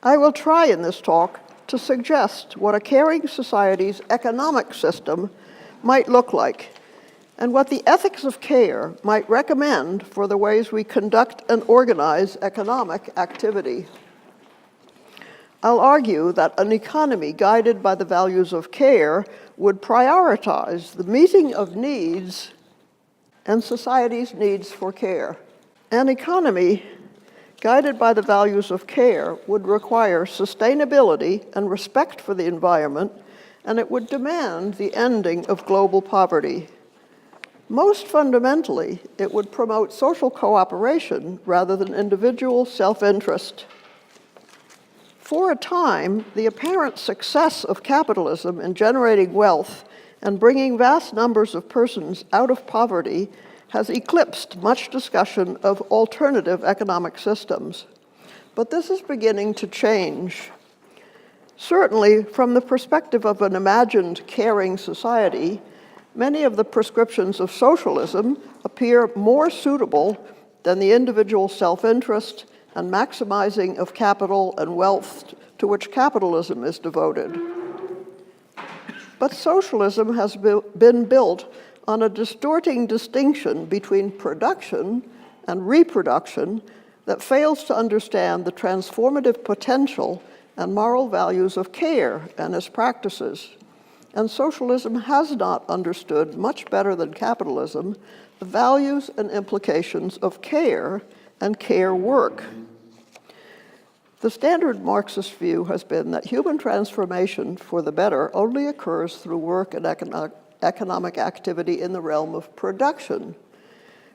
I will try in this talk to suggest what a caring society's economic system might look like, and what the ethics of care might recommend for the ways we conduct and organize economic activity. I'll argue that an economy guided by the values of care would prioritize the meeting of needs and society's needs for care. An economy guided by the values of care would require sustainability and respect for the environment, and it would demand the ending of global poverty. Most fundamentally, it would promote social cooperation rather than individual self-interest. For a time, the apparent success of capitalism in generating wealth and bringing vast numbers of persons out of poverty has eclipsed much discussion of alternative economic systems. But this is beginning to change. Certainly, from the perspective of an imagined caring society, many of the prescriptions of socialism appear more suitable than the individual self-interest and maximizing of capital and wealth to which capitalism is devoted. But socialism has been built on a distorting distinction between production and reproduction that fails to understand the transformative potential and moral values of care and its practices. And socialism has not understood, much better than capitalism, the values and implications of care and care work. The standard Marxist view has been that human transformation for the better only occurs through work and economic activity in the realm of production,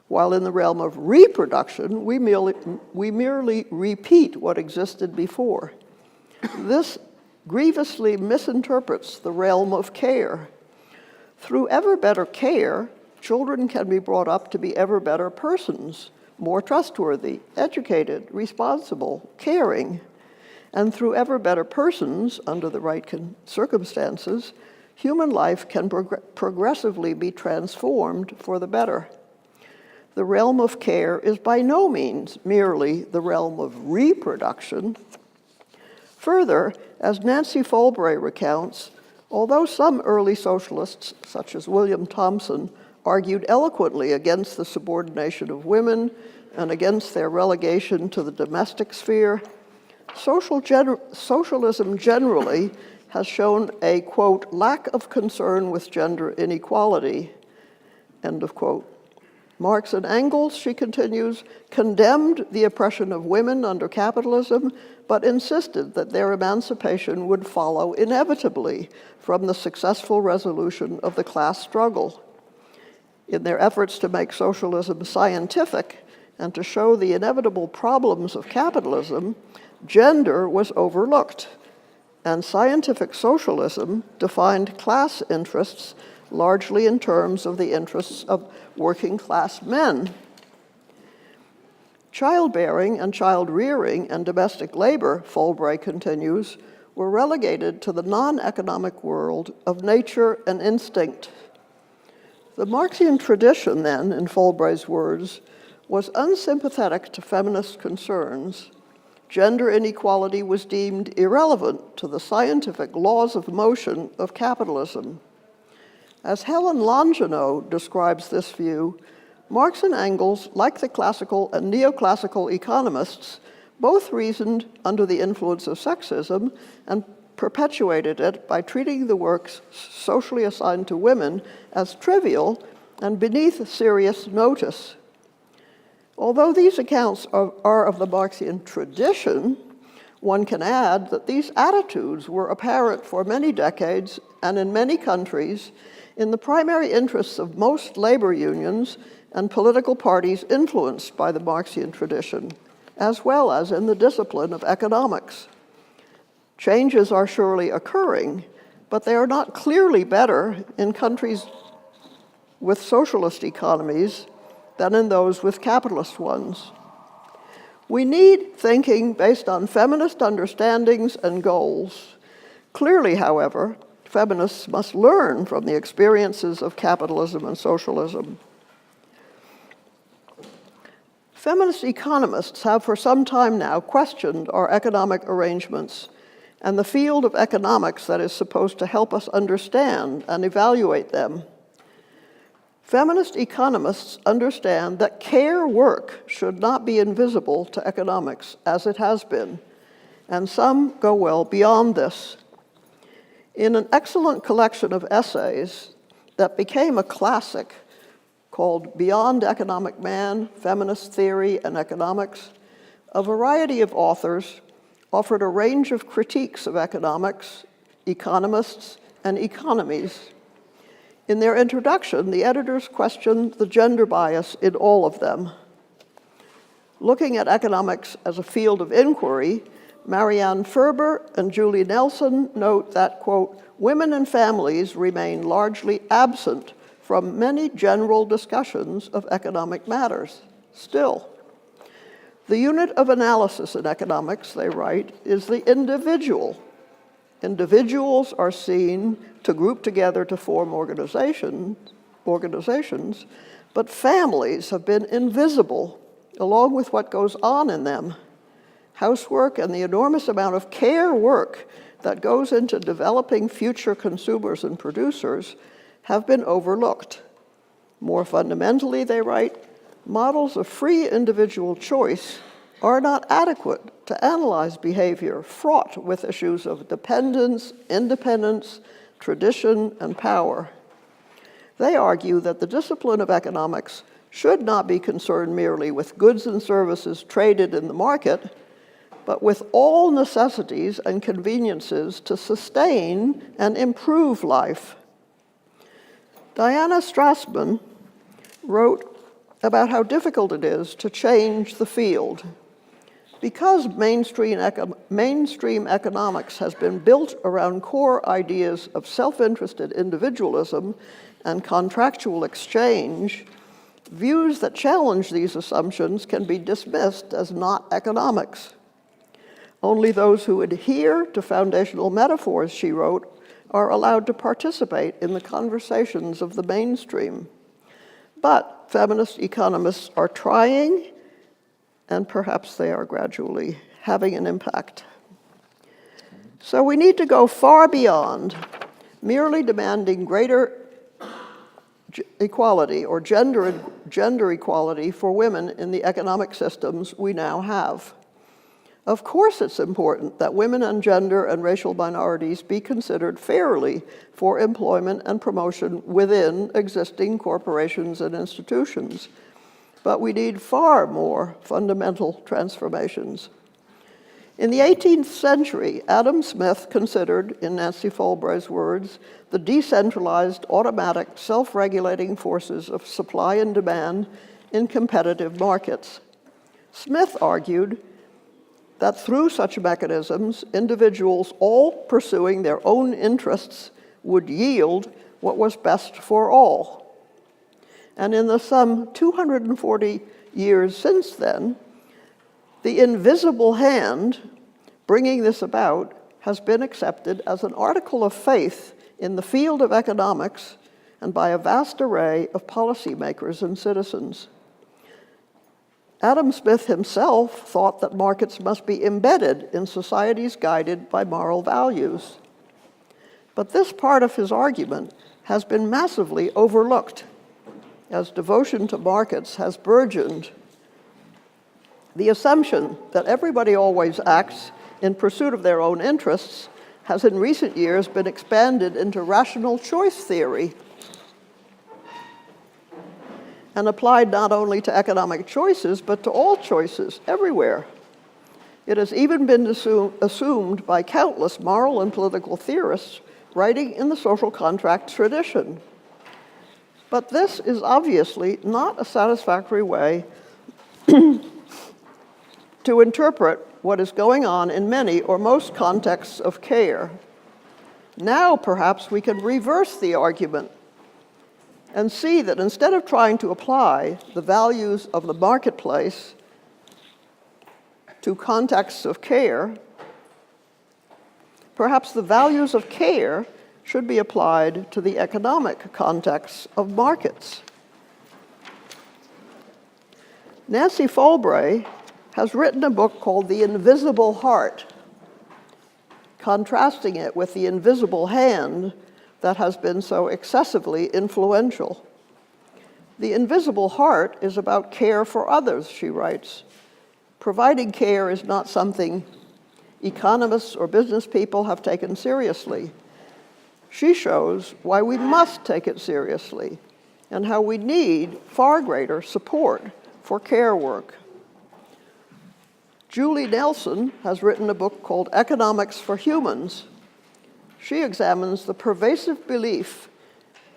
while in the realm of reproduction, we merely repeat what existed before. This grievously misinterprets the realm of care. Through ever better care, children can be brought up to be ever better persons, more trustworthy, educated, responsible, caring. And through ever better persons, under the right circumstances, human life can progressively be transformed for the better. The realm of care is by no means merely the realm of reproduction. Further, as Nancy Folbray recounts, although some early socialists, such as William Thompson, argued eloquently against the subordination of women and against their relegation to the domestic sphere, socialism generally has shown a, quote, lack of concern with gender inequality, end of quote. Marx and Engels, she continues, condemned the oppression of women under capitalism, but insisted that their emancipation would follow inevitably from the successful resolution of the class struggle. In their efforts to make socialism scientific and to show the inevitable problems of capitalism, gender was overlooked, and scientific socialism defined class interests largely in terms of the interests of working-class men. Childbearing and child-rearing and domestic labor, Folbray continues, were relegated to the non-economic world of nature and instinct. The Marxian tradition, then, in Folbray's words, was unsympathetic to feminist concerns. Gender inequality was deemed irrelevant to the scientific laws of motion of capitalism. As Helen Longino describes this view, Marx and Engels, like the classical and neoclassical economists, both reasoned under the influence of sexism and perpetuated it by treating the works socially assigned to women as trivial and beneath serious notice. Although these accounts are of the Marxian tradition, one can add that these attitudes were apparent for many decades and in many countries in the primary interests of most labor unions and political parties influenced by the Marxian tradition, as well as in the discipline of economics. Changes are surely occurring, but they are not clearly better in countries with socialist economies than in those with capitalist ones. We need thinking based on feminist understandings and goals. Clearly, however, feminists must learn from the experiences of capitalism and socialism. Feminist economists have for some time now questioned our economic arrangements and the field of economics that is supposed to help us understand and evaluate them. Feminist economists understand that care work should not be invisible to economics, as it has been, and some go well beyond this. In an excellent collection of essays that became a classic called Beyond Economic Man, Feminist Theory and Economics, a variety of authors offered a range of critiques of economics, economists, and economies. In their introduction, the editors questioned the gender bias in all of them. Looking at economics as a field of inquiry, Marianne Ferber and Julie Nelson note that, quote, women and families remain largely absent from many general discussions of economic matters. Still, the unit of analysis in economics, they write, is the individual. Individuals are seen to group together to form organizations, but families have been invisible along with what goes on in them. Housework and the enormous amount of care work that goes into developing future consumers and producers have been overlooked. More fundamentally, they write, models of free individual choice are not adequate to analyze behavior fraught with issues of dependence, independence, tradition, and power. They argue that the discipline of economics should not be concerned merely with goods and services traded in the market, but with all necessities and conveniences to sustain and improve life. Diana Strassman wrote about how difficult it is to change the field. Because mainstream economics has been built around core ideas of self-interested individualism and contractual exchange, views that challenge these assumptions can be dismissed as not economics. Only those who adhere to foundational metaphors, she wrote, are allowed to participate in the conversations of the mainstream. But feminist economists are trying, and perhaps they are gradually having an impact. So we need to go far beyond merely demanding greater equality or gender equality for women in the economic systems we now have. Of course it's important that women and gender and racial minorities be considered fairly for employment and promotion within existing corporations and institutions. But we need far more fundamental transformations. In the 18th century, Adam Smith considered, in Nancy Fulbright's words, the decentralized, automatic, self-regulating forces of supply and demand in competitive markets. Smith argued that through such mechanisms, individuals all pursuing their own interests would yield what was best for all. And in the some 240 years since then, the invisible hand bringing this about has been accepted as an article of faith in the field of economics and by a vast array of policymakers and citizens. Adam Smith himself thought that markets must be embedded in societies guided by moral values. But this part of his argument has been massively overlooked as devotion to markets has burgeoned. The assumption that everybody always acts in pursuit of their own interests has in recent years been expanded into rational choice theory and applied not only to economic choices, but to all choices everywhere. It has even been assumed by countless moral and political theorists writing in the social contract tradition. But this is obviously not a satisfactory way to interpret what is going on in many or most contexts of care. Now, perhaps we can reverse the argument and see that instead of trying to apply the values of the marketplace to contexts of care, perhaps the values of care should be applied to the economic contexts of markets. Nancy Folbray has written a book called The Invisible Heart, contrasting it with the invisible hand that has been so excessively influential. The invisible heart is about care for others, she writes. Providing care is not something economists or business people have taken seriously. She shows why we must take it seriously and how we need far greater support for care work. Julie Nelson has written a book called Economics for Humans. She examines the pervasive belief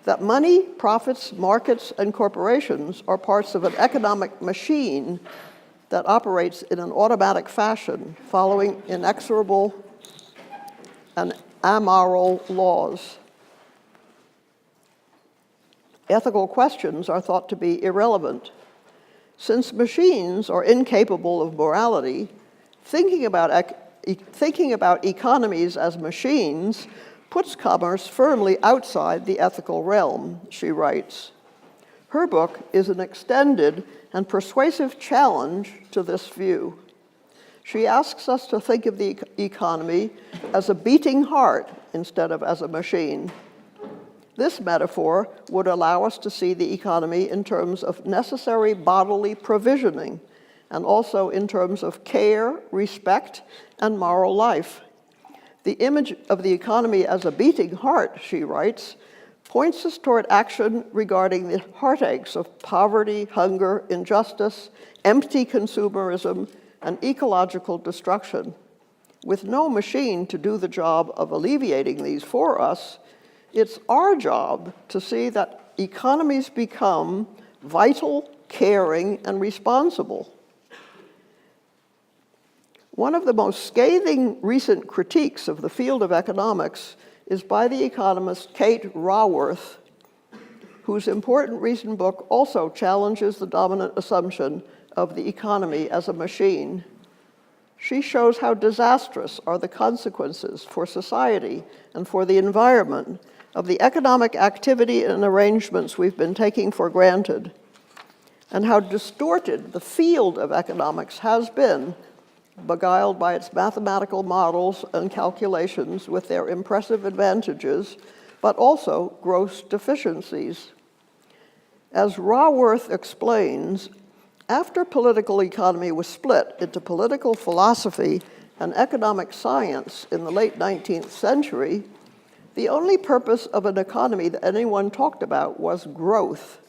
that money, profits, markets, and corporations are parts of an economic machine that operates in an automatic fashion, following inexorable and amoral laws. Ethical questions are thought to be irrelevant. Since machines are incapable of morality, thinking about economies as machines puts commerce firmly outside the ethical realm, she writes. Her book is an extended and persuasive challenge to this view. She asks us to think of the economy as a beating heart instead of as a machine. This metaphor would allow us to see the economy in terms of necessary bodily provisioning, and also in terms of care, respect, and moral life. The image of the economy as a beating heart, she writes, points us toward action regarding the heartaches of poverty, hunger, injustice, empty consumerism, and ecological destruction. With no machine to do the job of alleviating these for us, it's our job to see that economies become vital, caring, and responsible. One of the most scathing recent critiques of the field of economics is by the economist Kate Raworth, whose important recent book also challenges the dominant assumption of the economy as a machine. She shows how disastrous are the consequences for society and for the environment of the economic activity and arrangements we've been taking for granted, and how distorted the field of economics has been, beguiled by its mathematical models and calculations with their impressive advantages, but also gross deficiencies. As Raworth explains, after political economy was split into political philosophy and economic science in the late 19th century, the only purpose of an economy that anyone talked about was growth.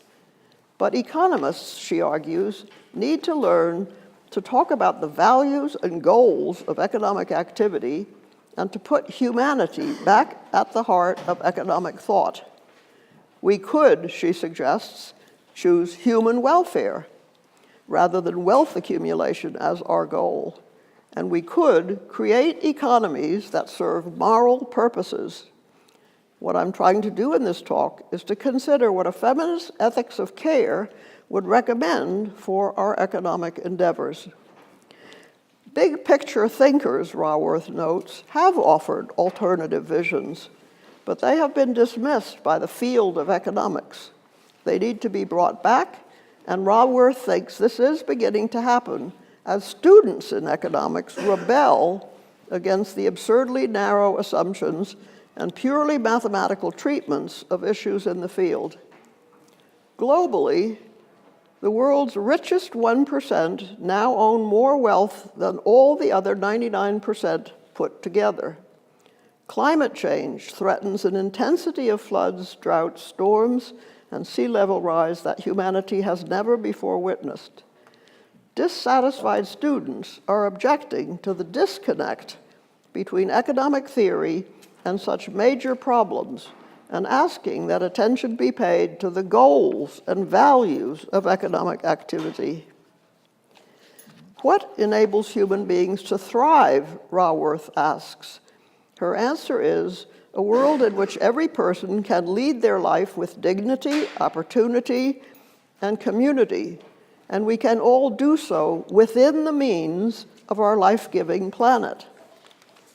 But economists, she argues, need to learn to talk about the values and goals of economic activity and to put humanity back at the heart of economic thought. We could, she suggests, choose human welfare rather than wealth accumulation as our goal. And we could create economies that serve moral purposes. What I'm trying to do in this talk is to consider what a feminist ethics of care would recommend for our economic endeavors. Big picture thinkers, Raworth notes, have offered alternative visions, but they have been dismissed by the field of economics. They need to be brought back, and Raworth thinks this is beginning to happen as students in economics rebel against the absurdly narrow assumptions and purely mathematical treatments of issues in the field. Globally, the world's richest 1% now own more wealth than all the other 99% put together. Climate change threatens an intensity of floods, droughts, storms, and sea level rise that humanity has never before witnessed. Dissatisfied students are objecting to the disconnect between economic theory and such major problems, and asking that attention be paid to the goals and values of economic activity. What enables human beings to thrive, Raworth asks. Her answer is a world in which every person can lead their life with dignity, opportunity, and community, and we can all do so within the means of our life-giving planet.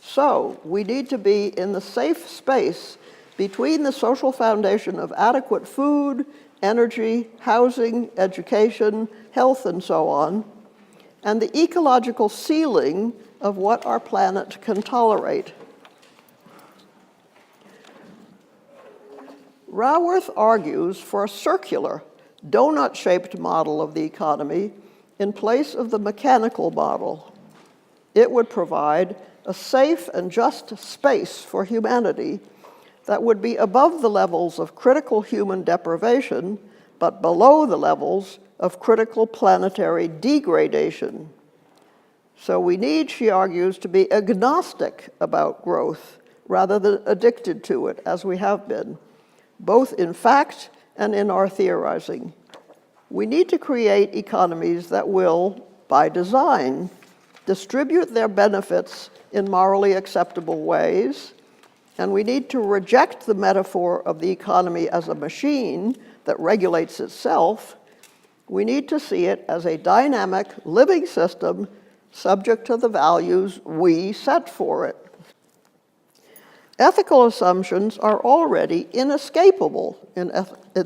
So, we need to be in the safe space between the social foundation of adequate food, energy, housing, education, health, and so on, and the ecological ceiling of what our planet can tolerate. Raworth argues for a circular, donut-shaped model of the economy in place of the mechanical model. It would provide a safe and just space for humanity that would be above the levels of critical human deprivation, but below the levels of critical planetary degradation. So we need, she argues, to be agnostic about growth rather than addicted to it, as we have been, both in fact and in our theorizing. We need to create economies that will, by design, distribute their benefits in morally acceptable ways, and we need to reject the metaphor of the economy as a machine that regulates itself. We need to see it as a dynamic, living system subject to the values we set for it. Ethical assumptions are already inescapable in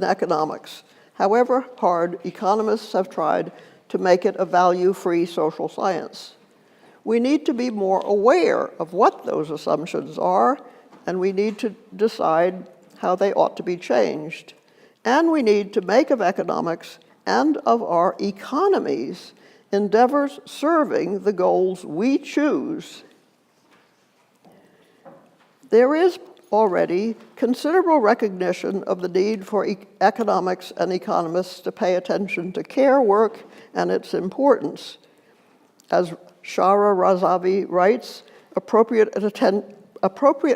economics, however hard economists have tried to make it a value-free social science. We need to be more aware of what those assumptions are, and we need to decide how they ought to be changed. And we need to make of economics and of our economies endeavors serving the goals we choose. There is already considerable recognition of the need for economics and economists to pay attention to care work and its importance. As Shara Razavi writes, appropriate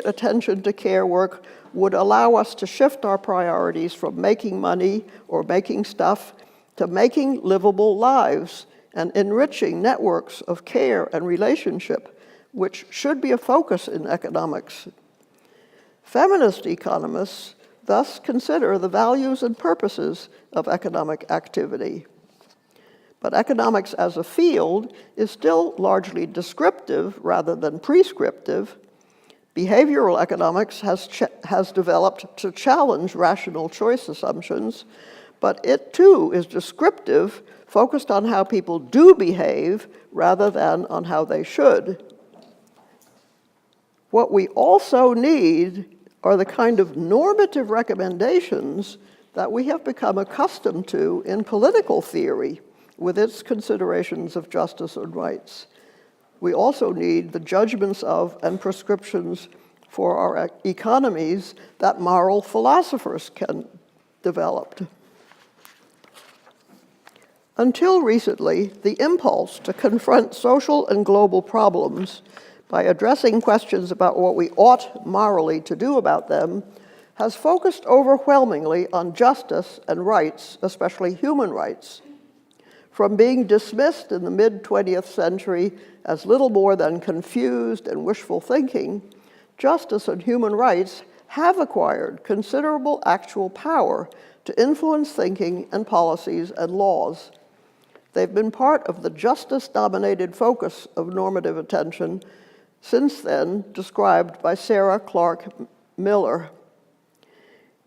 attention to care work would allow us to shift our priorities from making money or making stuff to making livable lives and enriching networks of care and relationship, which should be a focus in economics. Feminist economists thus consider the values and purposes of economic activity. But economics as a field is still largely descriptive rather than prescriptive. Behavioral economics has developed to challenge rational choice assumptions, but it too is descriptive, focused on how people do behave rather than on how they should. What we also need are the kind of normative recommendations that we have become accustomed to in political theory with its considerations of justice and rights. We also need the judgments of and prescriptions for our economies that moral philosophers can develop. Until recently, the impulse to confront social and global problems by addressing questions about what we ought morally to do about them has focused overwhelmingly on justice and rights, especially human rights. From being dismissed in the mid-20th century as little more than confused and wishful thinking, justice and human rights have acquired considerable actual power to influence thinking and policies and laws. They've been part of the justice-dominated focus of normative attention since then, described by Sarah Clark Miller.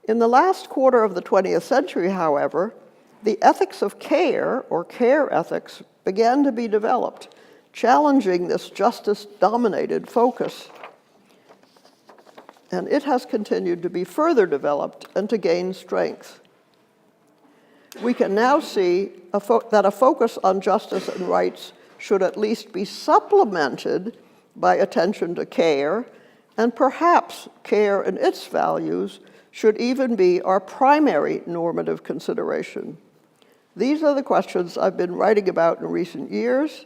In the last quarter of the 20th century, however, the ethics of care, or care ethics, began to be developed, challenging this justice-dominated focus. And it has continued to be further developed and to gain strength. We can now see that a focus on justice and rights should at least be supplemented by attention to care, and perhaps care and its values should even be our primary normative consideration. These are the questions I've been writing about in recent years,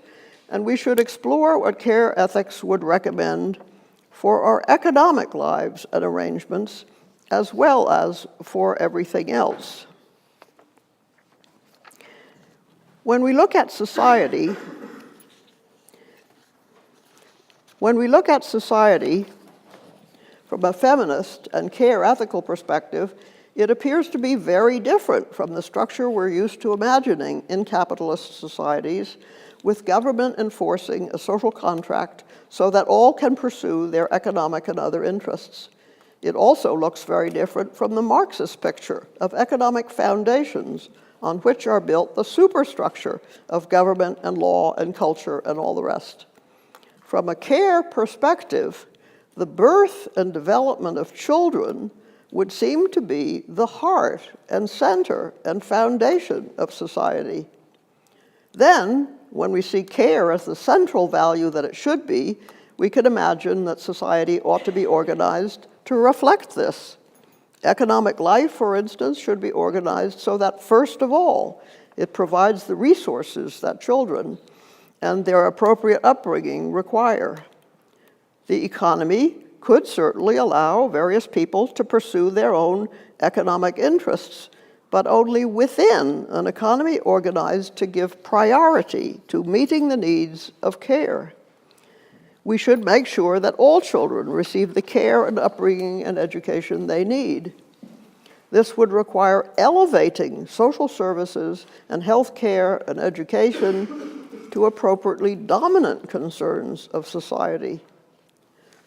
and we should explore what care ethics would recommend for our economic lives and arrangements, as well as for everything else. When we look at society from a feminist and care ethical perspective, it appears to be very different from the structure we're used to imagining in capitalist societies, with government enforcing a social contract so that all can pursue their economic and other interests. It also looks very different from the Marxist picture of economic foundations on which are built the superstructure of government and law and culture and all the rest. From a care perspective, the birth and development of children would seem to be the heart and center and foundation of society. Then, when we see care as the central value that it should be, we can imagine that society ought to be organized to reflect this. Economic life, for instance, should be organized so that, first of all, it provides the resources that children and their appropriate upbringing require. The economy could certainly allow various people to pursue their own economic interests, but only within an economy organized to give priority to meeting the needs of care. We should make sure that all children receive the care and upbringing and education they need. This would require elevating social services and health care and education to appropriately dominant concerns of society.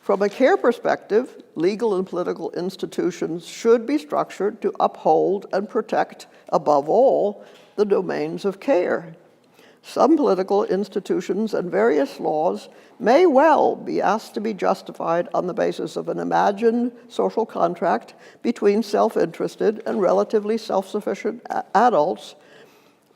From a care perspective, legal and political institutions should be structured to uphold and protect, above all, the domains of care. Some political institutions and various laws may well be asked to be justified on the basis of an imagined social contract between self-interested and relatively self-sufficient adults,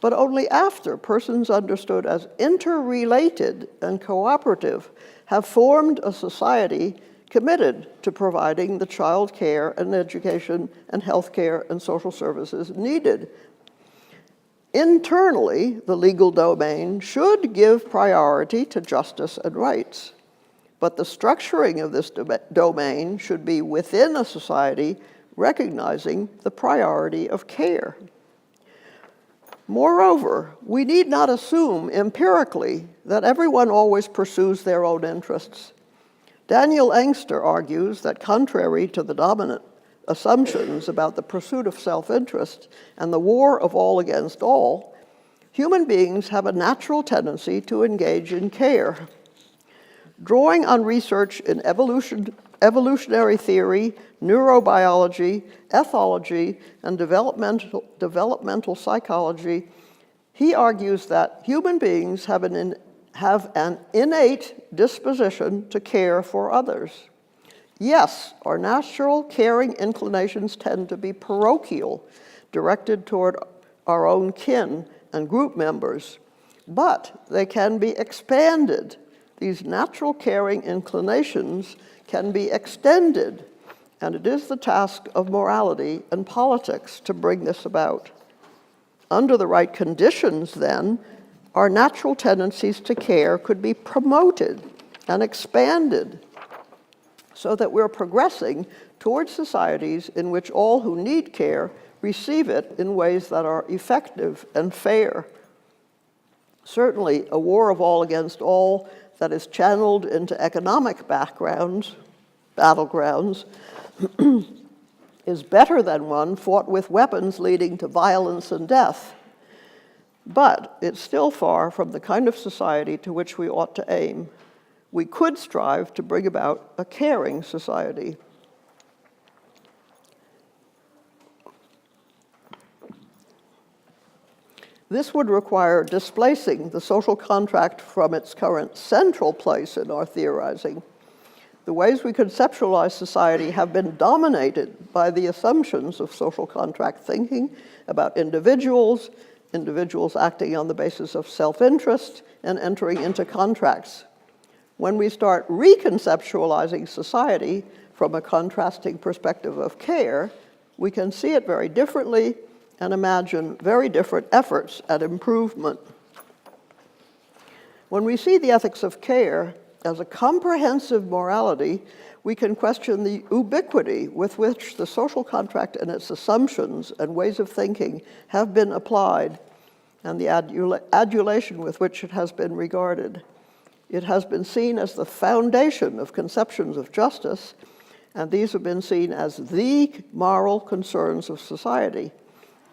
but only after persons understood as interrelated and cooperative have formed a society committed to providing the child care and education and health care and social services needed. Internally, the legal domain should give priority to justice and rights, but the structuring of this domain should be within a society recognizing the priority of care. Moreover, we need not assume empirically that everyone always pursues their own interests. Daniel Engster argues that contrary to the dominant assumptions about the pursuit of self-interest and the war of all against all, human beings have a natural tendency to engage in care. Drawing on research in evolutionary theory, neurobiology, ethology, and developmental psychology, he argues that human beings have an innate disposition to care for others. Yes, our natural caring inclinations tend to be parochial, directed toward our own kin and group members, but they can be expanded. These natural caring inclinations can be extended, and it is the task of morality and politics to bring this about. Under the right conditions, then, our natural tendencies to care could be promoted and expanded so that we're progressing towards societies in which all who need care receive it in ways that are effective and fair. Certainly, a war of all against all that is channeled into economic battlegrounds, is better than one fought with weapons leading to violence and death. But it's still far from the kind of society to which we ought to aim. We could strive to bring about a caring society. This would require displacing the social contract from its current central place in our theorizing. The ways we conceptualize society have been dominated by the assumptions of social contract thinking about individuals acting on the basis of self-interest and entering into contracts. When we start reconceptualizing society from a contrasting perspective of care, we can see it very differently and imagine very different efforts at improvement. When we see the ethics of care as a comprehensive morality, we can question the ubiquity with which the social contract and its assumptions and ways of thinking have been applied, and the adulation with which it has been regarded. It has been seen as the foundation of conceptions of justice, and these have been seen as the moral concerns of society.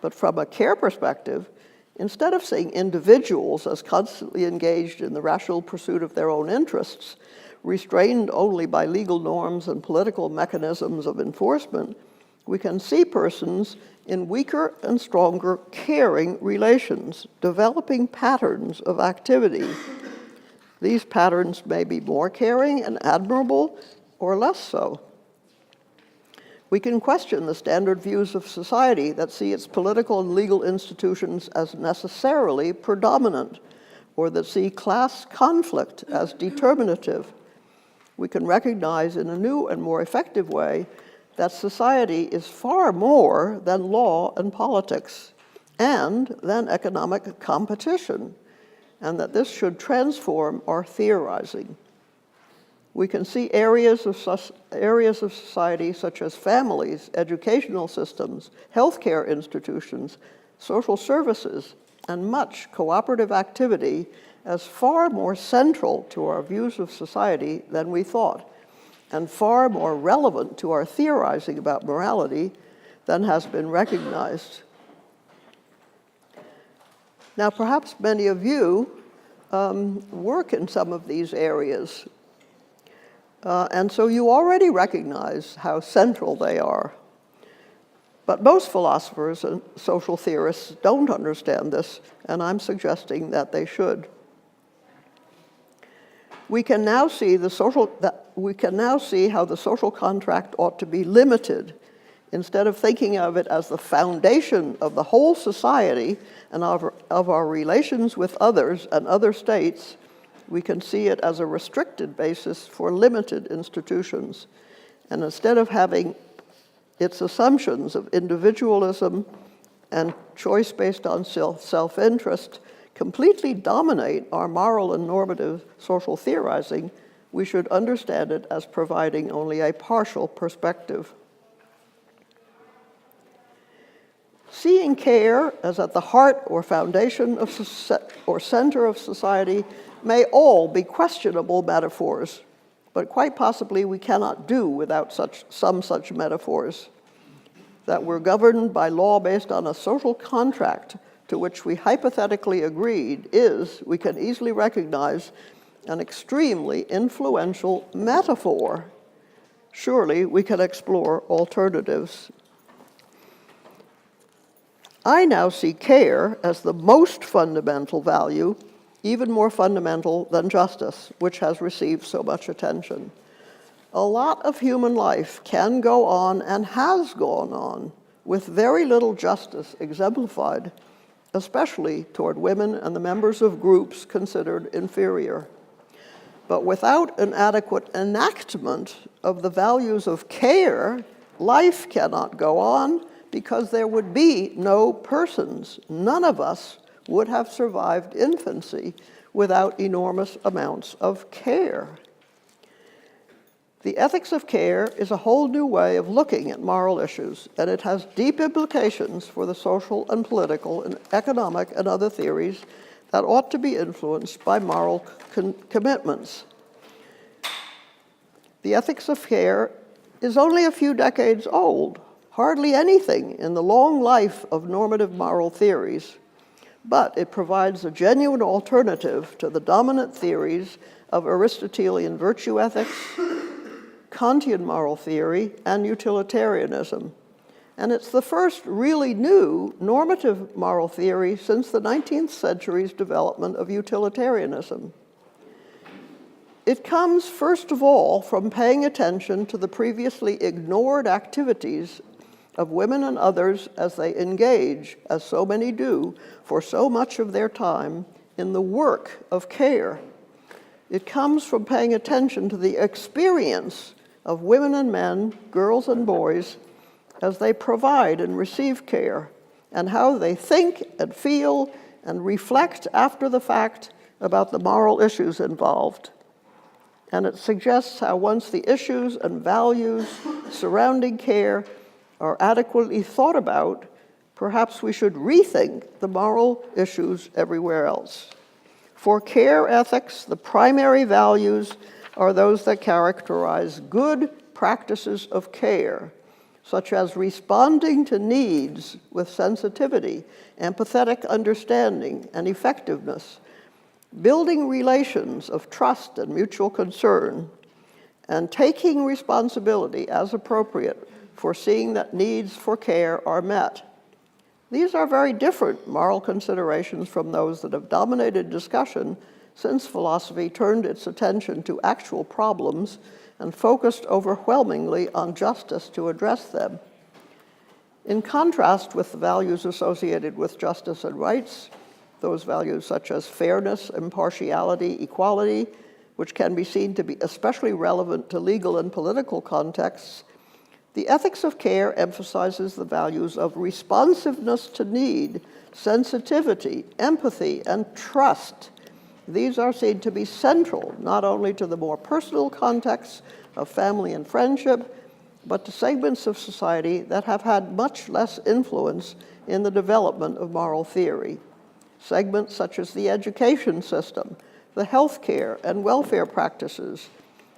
But from a care perspective, instead of seeing individuals as constantly engaged in the rational pursuit of their own interests, restrained only by legal norms and political mechanisms of enforcement, we can see persons in weaker and stronger caring relations, developing patterns of activity. These patterns may be more caring and admirable or less so. We can question the standard views of society that see its political and legal institutions as necessarily predominant, or that see class conflict as determinative. We can recognize in a new and more effective way that society is far more than law and politics, and than economic competition, and that this should transform our theorizing. We can see areas of society such as families, educational systems, healthcare institutions, social services, and much cooperative activity as far more central to our views of society than we thought, and far more relevant to our theorizing about morality than has been recognized. Now, perhaps many of you work in some of these areas, and so you already recognize how central they are. But most philosophers and social theorists don't understand this, and I'm suggesting that they should. We can now see how the social contract ought to be limited. Instead of thinking of it as the foundation of the whole society and of our relations with others and other states, we can see it as a restricted basis for limited institutions. And instead of having its assumptions of individualism and choice based on self-interest completely dominate our moral and normative social theorizing, we should understand it as providing only a partial perspective. Seeing care as at the heart or foundation of or center of society may all be questionable metaphors, but quite possibly we cannot do without some such metaphors. That we're governed by law based on a social contract to which we hypothetically agreed is, we can easily recognize, an extremely influential metaphor. Surely we can explore alternatives. I now see care as the most fundamental value, even more fundamental than justice, which has received so much attention. A lot of human life can go on and has gone on with very little justice exemplified, especially toward women and the members of groups considered inferior. But without an adequate enactment of the values of care, life cannot go on because there would be no persons. None of us would have survived infancy without enormous amounts of care. The ethics of care is a whole new way of looking at moral issues, and it has deep implications for the social and political and economic and other theories that ought to be influenced by moral commitments. The ethics of care is only a few decades old, hardly anything in the long life of normative moral theories, but it provides a genuine alternative to the dominant theories of Aristotelian virtue ethics, Kantian moral theory, and utilitarianism. And it's the first really new normative moral theory since the 19th century's development of utilitarianism. It comes, first of all, from paying attention to the previously ignored activities of women and others as they engage, as so many do, for so much of their time in the work of care. It comes from paying attention to the experience of women and men, girls and boys, as they provide and receive care, and how they think and feel and reflect after the fact about the moral issues involved. And it suggests how once the issues and values surrounding care are adequately thought about, perhaps we should rethink the moral issues everywhere else. For care ethics, the primary values are those that characterize good practices of care, such as responding to needs with sensitivity, empathetic understanding, and effectiveness, building relations of trust and mutual concern, and taking responsibility as appropriate for seeing that needs for care are met. These are very different moral considerations from those that have dominated discussion since philosophy turned its attention to actual problems and focused overwhelmingly on justice to address them. In contrast with the values associated with justice and rights, those values such as fairness, impartiality, equality, which can be seen to be especially relevant to legal and political contexts, the ethics of care emphasizes the values of responsiveness to need, sensitivity, empathy, and trust. These are seen to be central not only to the more personal contexts of family and friendship, but to segments of society that have had much less influence in the development of moral theory. Segments such as the education system, the healthcare and welfare practices,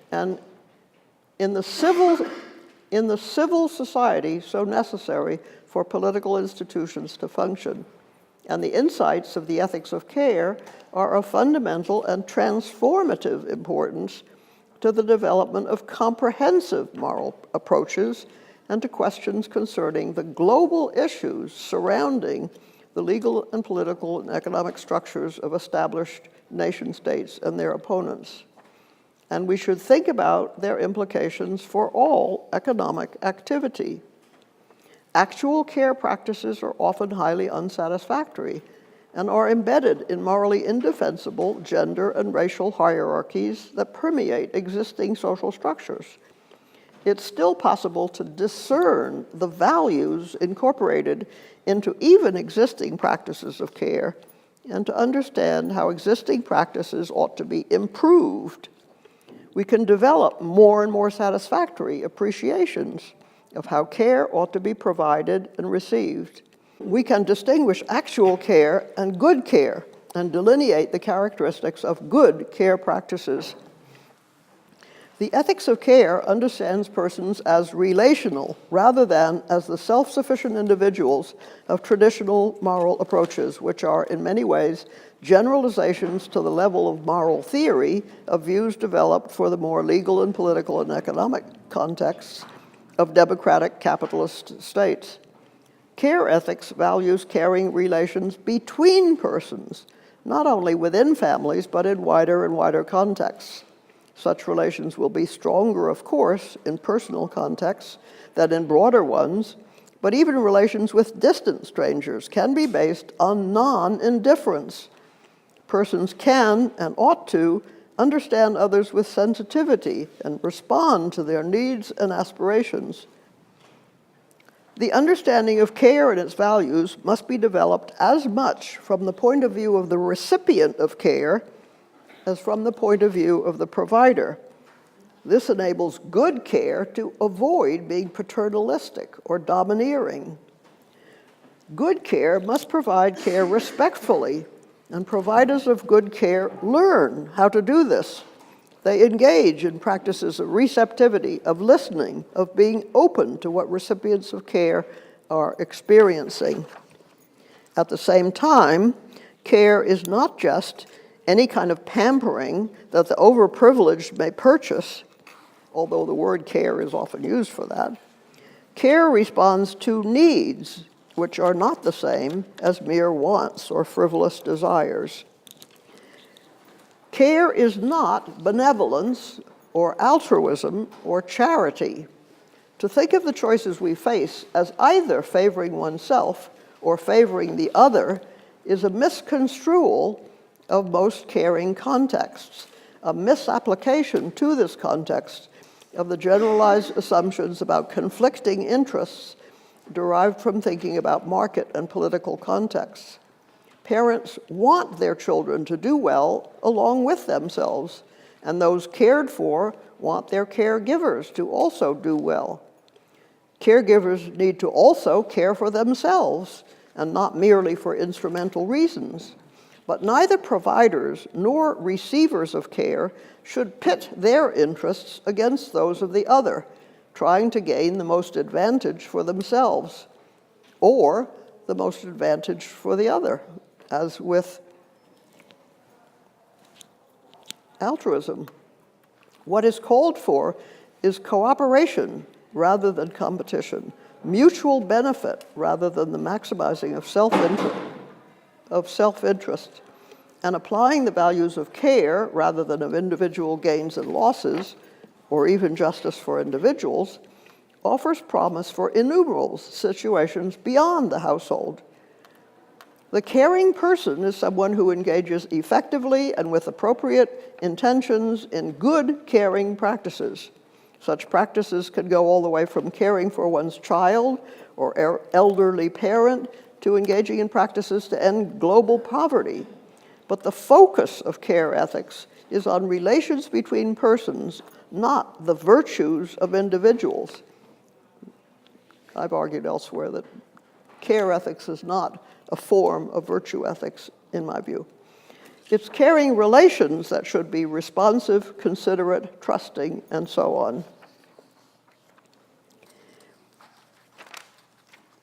and in the civil society so necessary for political institutions to function. And the insights of the ethics of care are of fundamental and transformative importance to the development of comprehensive moral approaches and to questions concerning the global issues surrounding the legal and political and economic structures of established nation-states and their opponents. And we should think about their implications for all economic activity. Actual care practices are often highly unsatisfactory and are embedded in morally indefensible gender and racial hierarchies that permeate existing social structures. It's still possible to discern the values incorporated into even existing practices of care and to understand how existing practices ought to be improved. We can develop more and more satisfactory appreciations of how care ought to be provided and received. We can distinguish actual care and good care and delineate the characteristics of good care practices. The ethics of care understands persons as relational rather than as the self-sufficient individuals of traditional moral approaches, which are in many ways generalizations to the level of moral theory of views developed for the more legal and political and economic contexts of democratic capitalist states. Care ethics values caring relations between persons, not only within families, but in wider and wider contexts. Such relations will be stronger, of course, in personal contexts than in broader ones, but even relations with distant strangers can be based on non-indifference. Persons can and ought to understand others with sensitivity and respond to their needs and aspirations. The understanding of care and its values must be developed as much from the point of view of the recipient of care as from the point of view of the provider. This enables good care to avoid being paternalistic or domineering. Good care must provide care respectfully, and providers of good care learn how to do this. They engage in practices of receptivity, of listening, of being open to what recipients of care are experiencing. At the same time, care is not just any kind of pampering that the overprivileged may purchase, although the word care is often used for that. Care responds to needs, which are not the same as mere wants or frivolous desires. Care is not benevolence or altruism or charity. To think of the choices we face as either favoring oneself or favoring the other is a misconstrual of most caring contexts, a misapplication to this context of the generalized assumptions about conflicting interests derived from thinking about market and political contexts. Parents want their children to do well along with themselves, and those cared for want their caregivers to also do well. Caregivers need to also care for themselves, and not merely for instrumental reasons. But neither providers nor receivers of care should pit their interests against those of the other, trying to gain the most advantage for themselves, or the most advantage for the other, as with altruism. What is called for is cooperation rather than competition, mutual benefit rather than the maximizing of self-interest, and applying the values of care rather than of individual gains and losses, or even justice for individuals, offers promise for innumerable situations beyond the household. The caring person is someone who engages effectively and with appropriate intentions in good caring practices. Such practices can go all the way from caring for one's child or elderly parent to engaging in practices to end global poverty. But the focus of care ethics is on relations between persons, not the virtues of individuals. I've argued elsewhere that care ethics is not a form of virtue ethics, in my view. It's caring relations that should be responsive, considerate, trusting, and so on.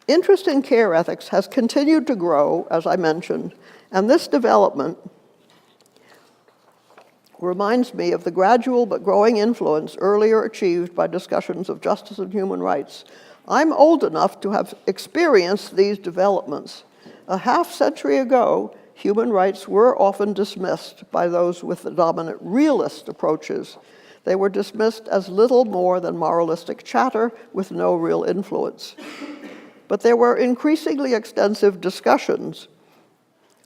Interest in care ethics has continued to grow, as I mentioned, and this development reminds me of the gradual but growing influence earlier achieved by discussions of justice and human rights. I'm old enough to have experienced these developments. A half-century ago, human rights were often dismissed by those with the dominant realist approaches. They were dismissed as little more than moralistic chatter with no real influence. But there were increasingly extensive discussions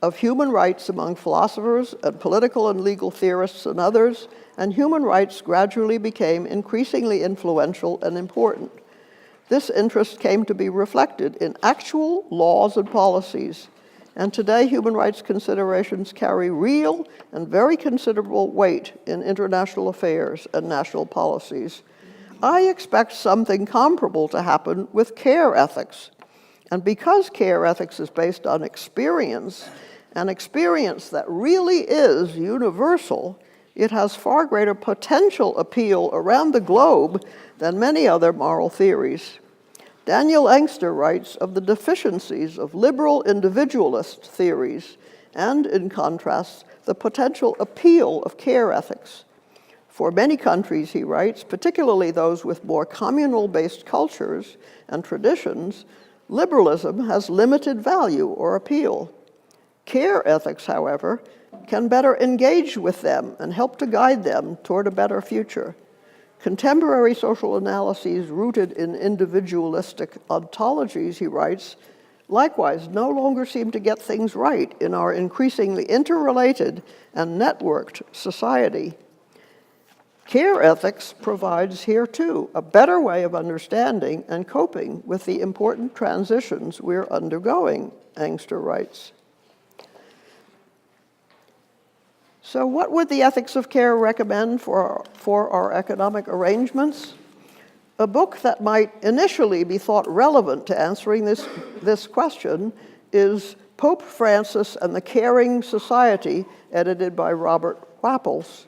of human rights among philosophers and political and legal theorists and others, and human rights gradually became increasingly influential and important. This interest came to be reflected in actual laws and policies, and today human rights considerations carry real and very considerable weight in international affairs and national policies. I expect something comparable to happen with care ethics. And because care ethics is based on experience, an experience that really is universal, it has far greater potential appeal around the globe than many other moral theories. Daniel Engster writes of the deficiencies of liberal individualist theories and, in contrast, the potential appeal of care ethics. For many countries, he writes, particularly those with more communal-based cultures and traditions, liberalism has limited value or appeal. Care ethics, however, can better engage with them and help to guide them toward a better future. Contemporary social analyses rooted in individualistic ontologies, he writes, likewise no longer seem to get things right in our increasingly interrelated and networked society. Care ethics provides here, too, a better way of understanding and coping with the important transitions we're undergoing, Engster writes. So what would the ethics of care recommend for our economic arrangements? A book that might initially be thought relevant to answering this question is Pope Francis and the Caring Society, edited by Robert Wapples.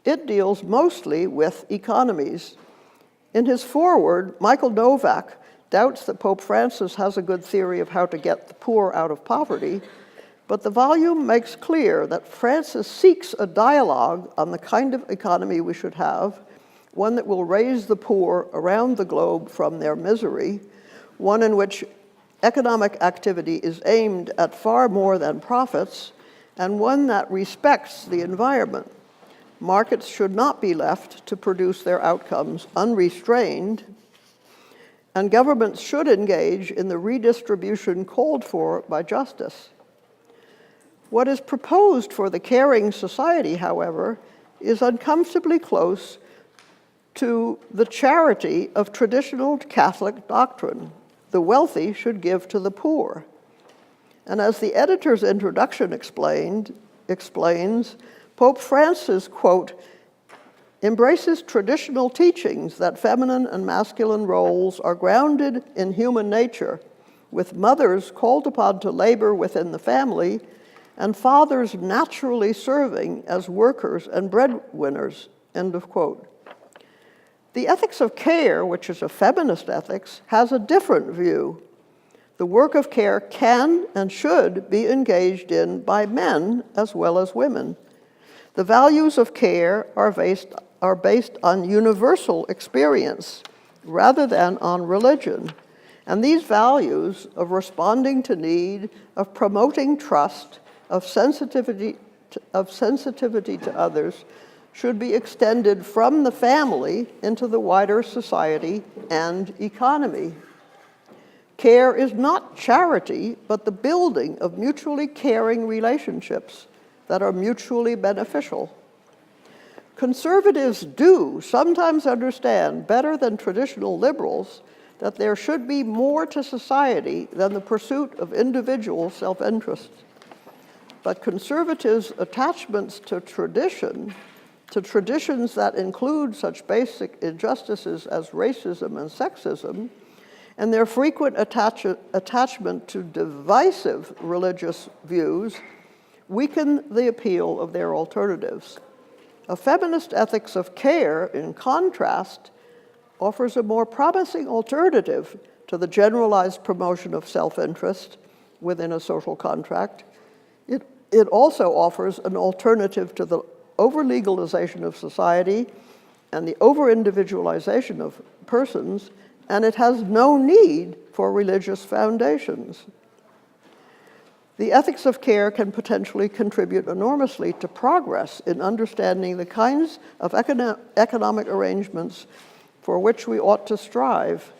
It deals mostly with economies. In his foreword, Michael Novak doubts that Pope Francis has a good theory of how to get the poor out of poverty, but the volume makes clear that Francis seeks a dialogue on the kind of economy we should have, one that will raise the poor around the globe from their misery, one in which economic activity is aimed at far more than profits, and one that respects the environment. Markets should not be left to produce their outcomes unrestrained, and governments should engage in the redistribution called for by justice. What is proposed for the caring society, however, is uncomfortably close to the charity of traditional Catholic doctrine. The wealthy should give to the poor. And as the editor's introduction explains, Pope Francis, quote, embraces traditional teachings that feminine and masculine roles are grounded in human nature, with mothers called upon to labor within the family and fathers naturally serving as workers and breadwinners, end of quote. The ethics of care, which is a feminist ethics, has a different view. The work of care can and should be engaged in by men as well as women. The values of care are based on universal experience rather than on religion, And these values of responding to need, of promoting trust, of sensitivity to others should be extended from the family into the wider society and economy. Care is not charity, but the building of mutually caring relationships that are mutually beneficial. Conservatives do sometimes understand better than traditional liberals that there should be more to society than the pursuit of individual self-interest. But conservatives' attachments to tradition, to traditions that include such basic injustices as racism and sexism, and their frequent attachment to divisive religious views weaken the appeal of their alternatives. A feminist ethics of care, in contrast, offers a more promising alternative to the generalized promotion of self-interest within a social contract. It also offers an alternative to the over-legalization of society and the over-individualization of persons, and it has no need for religious foundations. The ethics of care can potentially contribute enormously to progress in understanding the kinds of economic arrangements for which we ought to strive.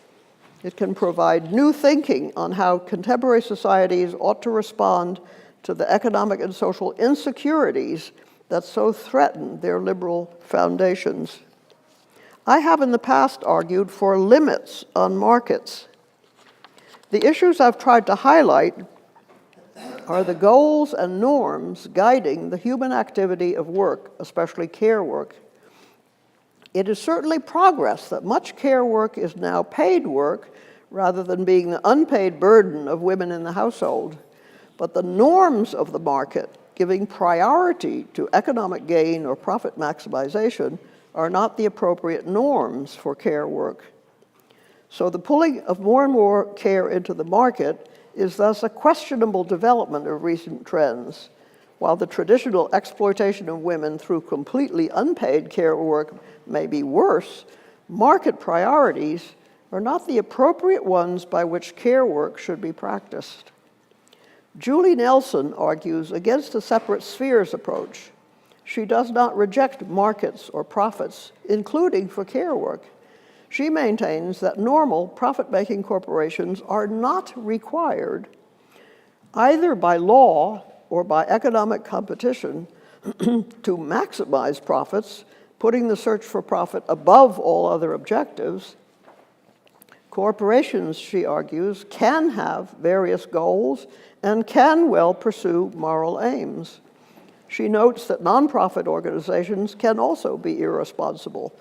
It can provide new thinking on how contemporary societies ought to respond to the economic and social insecurities that so threaten their liberal foundations. I have in the past argued for limits on markets. The issues I've tried to highlight are the goals and norms guiding the human activity of work, especially care work. It is certainly progress that much care work is now paid work rather than being the unpaid burden of women in the household. But the norms of the market, giving priority to economic gain or profit maximization, are not the appropriate norms for care work. So the pulling of more and more care into the market is thus a questionable development of recent trends. While the traditional exploitation of women through completely unpaid care work may be worse, market priorities are not the appropriate ones by which care work should be practiced. Julie Nelson argues against a separate spheres approach. She does not reject markets or profits, including for care work. She maintains that normal profit-making corporations are not required, either by law or by economic competition, to maximize profits, putting the search for profit above all other objectives. Corporations, she argues, can have various goals and can well pursue moral aims. She notes that nonprofit organizations can also be irresponsible.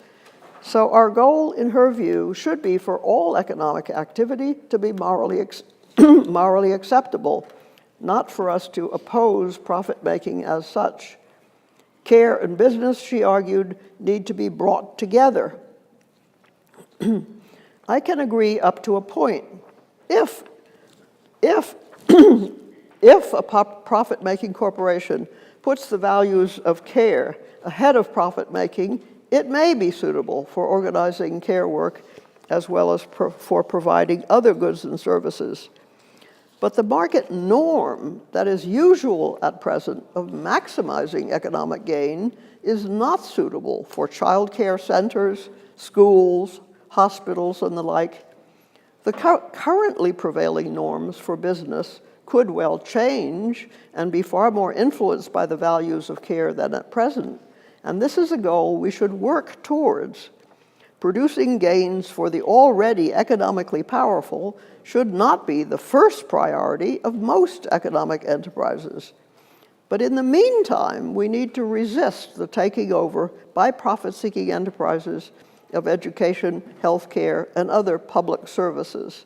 So our goal, in her view, should be for all economic activity to be morally acceptable, not for us to oppose profit-making as such. Care and business, she argued, need to be brought together. I can agree up to a point. If a profit-making corporation puts the values of care ahead of profit-making, it may be suitable for organizing care work as well as for providing other goods and services. But the market norm that is usual at present of maximizing economic gain is not suitable for child care centers, schools, hospitals, and the like. The currently prevailing norms for business could well change and be far more influenced by the values of care than at present. And this is a goal we should work towards. Producing gains for the already economically powerful should not be the first priority of most economic enterprises. But in the meantime, we need to resist the taking over by profit-seeking enterprises of education, healthcare, and other public services.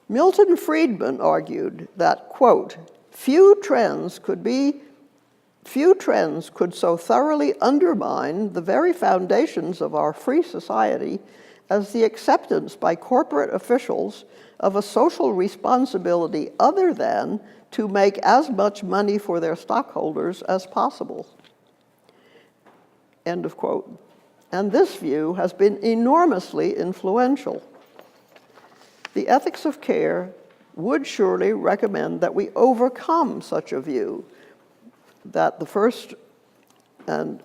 Milton Friedman argued that, quote, few trends could so thoroughly undermine the very foundations of our free society as the acceptance by corporate officials of a social responsibility other than to make as much money for their stockholders as possible. End of quote. And this view has been enormously influential. The ethics of care would surely recommend that we overcome such a view, that the first and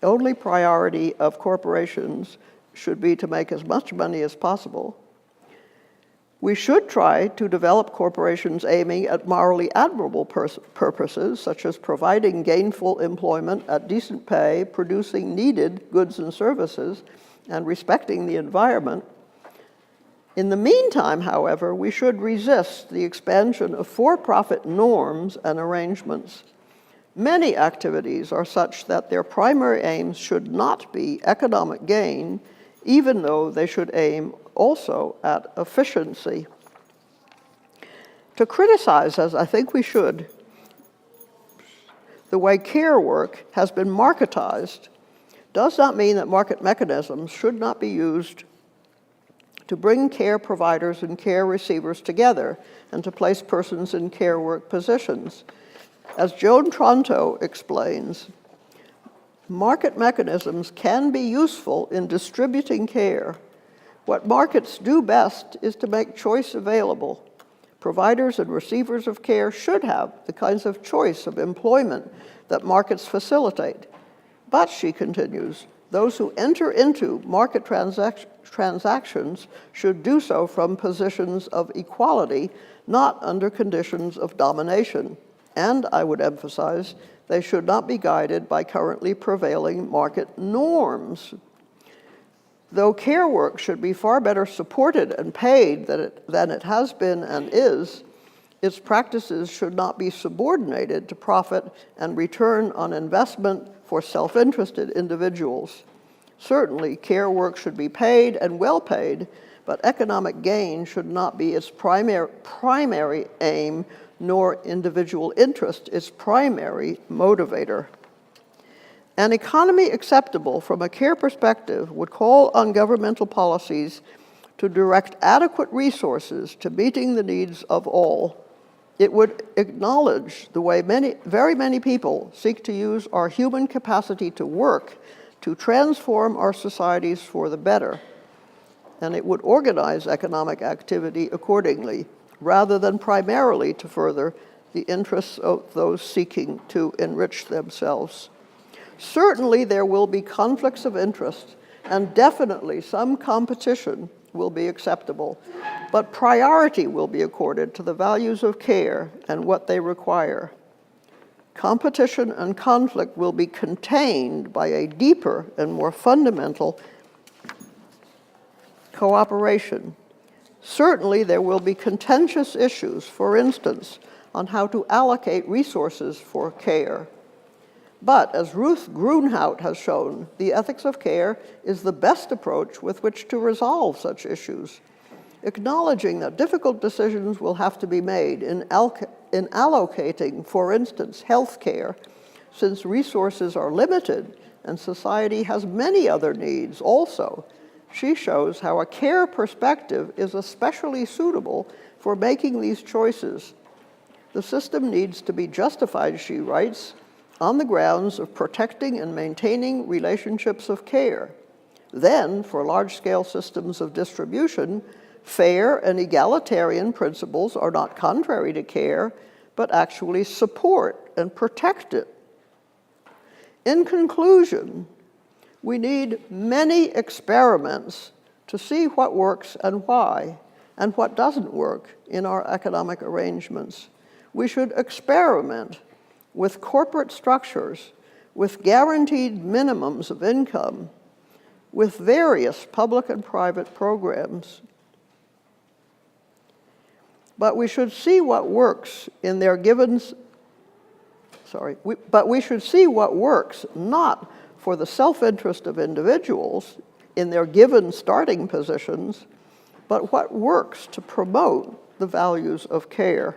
only priority of corporations should be to make as much money as possible. We should try to develop corporations aiming at morally admirable purposes, such as providing gainful employment at decent pay, producing needed goods and services, and respecting the environment. In the meantime, however, we should resist the expansion of for-profit norms and arrangements. Many activities are such that their primary aims should not be economic gain, even though they should aim also at efficiency. To criticize, as I think we should, the way care work has been marketized does not mean that market mechanisms should not be used to bring care providers and care receivers together and to place persons in care work positions. As Joan Tronto explains, market mechanisms can be useful in distributing care. What markets do best is to make choice available. Providers and receivers of care should have the kinds of choice of employment that markets facilitate. But, she continues, those who enter into market transactions should do so from positions of equality, not under conditions of domination. And, I would emphasize, they should not be guided by currently prevailing market norms. Though care work should be far better supported and paid than it has been and is, its practices should not be subordinated to profit and return on investment for self-interested individuals. Certainly, care work should be paid and well paid, but economic gain should not be its primary aim, nor individual interest its primary motivator. An economy acceptable from a care perspective would call on governmental policies to direct adequate resources to meeting the needs of all. It would acknowledge the way very many people seek to use our human capacity to work to transform our societies for the better. And it would organize economic activity accordingly, rather than primarily to further the interests of those seeking to enrich themselves. Certainly there will be conflicts of interest, and definitely some competition will be acceptable, but priority will be accorded to the values of care and what they require. Competition and conflict will be contained by a deeper and more fundamental cooperation. Certainly there will be contentious issues, for instance, on how to allocate resources for care. But, as Ruth Grunhout has shown, the ethics of care is the best approach with which to resolve such issues. Acknowledging that difficult decisions will have to be made in allocating, for instance, health care, since resources are limited and society has many other needs also, she shows how a care perspective is especially suitable for making these choices. The system needs to be justified, she writes, on the grounds of protecting and maintaining relationships of care. Then, for large-scale systems of distribution, fair and egalitarian principles are not contrary to care, but actually support and protect it. In conclusion, we need many experiments to see what works and why, and what doesn't work in our economic arrangements. We should experiment with corporate structures, with guaranteed minimums of income, with various public and private programs. But we should see what works in their given, but we should see what works not for the self-interest of individuals in their given starting positions, but what works to promote the values of care.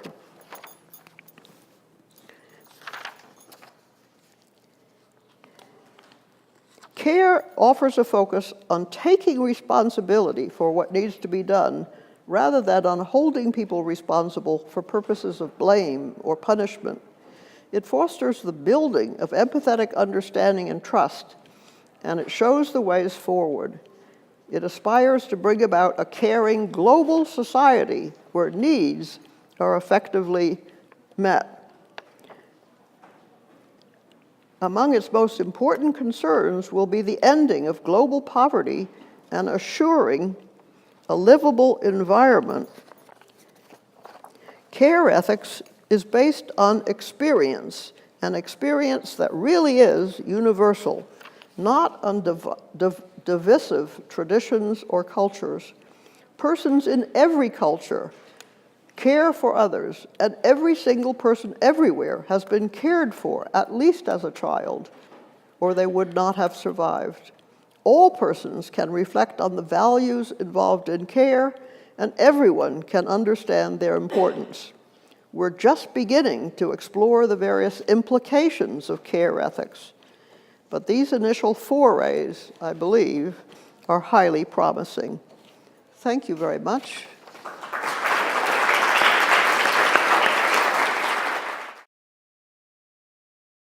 Care offers a focus on taking responsibility for what needs to be done, rather than on holding people responsible for purposes of blame or punishment. It fosters the building of empathetic understanding and trust, and it shows the ways forward. It aspires to bring about a caring global society where needs are effectively met. Among its most important concerns will be the ending of global poverty and assuring a livable environment. Care ethics is based on experience, an experience that really is universal, not on divisive traditions or cultures. Persons in every culture care for others, and every single person everywhere has been cared for, at least as a child, or they would not have survived. All persons can reflect on the values involved in care, and everyone can understand their importance. We're just beginning to explore the various implications of care ethics, but these initial forays, I believe, are highly promising. Thank you very much.